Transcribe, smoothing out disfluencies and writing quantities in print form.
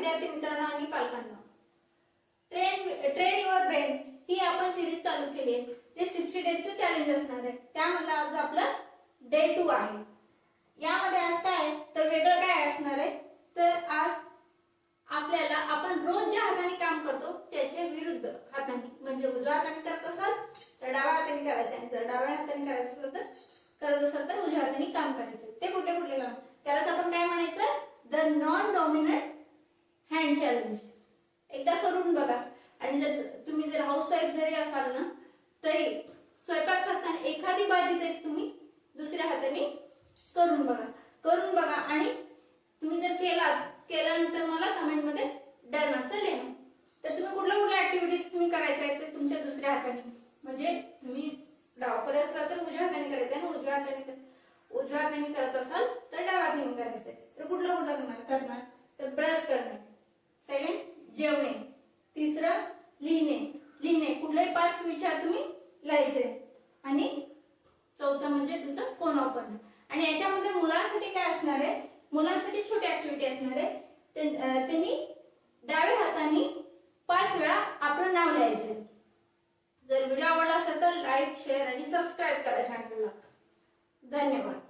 विद्यार्थी मित्रांनो आणि पालकांनो, ट्रेन युअर ब्रेन ही आपण सिरीज चालू केली आहे. ते 60 डेजचं चॅलेंज असणार आहे. त्यामध्ये आज आपलं डे 2 आहे. यामध्ये आज काय आहे तर वेगळं काय असणार आहे तर आज आपल्याला आपण रोज ज्या हाताने काम करतो त्याच्या विरुद्ध हाताने, म्हणजे उजव्या हाताने करत असाल तर डाव्या हाताने करायचं, आणि जर डाव्या हाताने करायचं असेल तर करत असाल तर उजव्या हाताने काम करायचं. ते कुठले कुठले काम, त्यालाच आपण काय म्हणायचं, the non dominant hand challenge. एकदा करून बघा. आणि जर तुम्ही जर हाऊसवाईफ जरी असाल ना तरी स्वयंपाक करताना एखादी भाजी तरी तुम्ही दुसऱ्या हाताने करून बघा आणि तुम्ही जर केल्यानंतर मला कमेंट मध्ये डन असं लिहा. तर तुम्ही कुठल्या ऍक्टिव्हिटीज तुम्ही करायचं आहे ते तुमच्या दुसऱ्या हाताने, म्हणजे तुम्ही डावकडे असला तर उजव्या हाताने करायचं आहे, उजव्या हाताने करत असाल तर डाव्या हाताने करायचंय. तर कुठलं तुम्हाला करणार तर ब्रश करणे, सेकंड जेवणे, तिसरं लिहिणे कुठलेही 5 विचार तुम्ही लिहायचे, आणि चौथं म्हणजे तुमचा फोन वापरणं. आणि याच्यामध्ये मुलांसाठी काय असणार आहे, मुलांसाठी छोटी ऍक्टिव्हिटी असणार आहे. त्यांनी डाव्या हाताने 5 वेळा आपलं नाव लिहायचं. जर व्हिडिओ आवडला असेल तर लाईक, शेअर आणि सबस्क्राईब करा चॅनलला. धन्यवाद.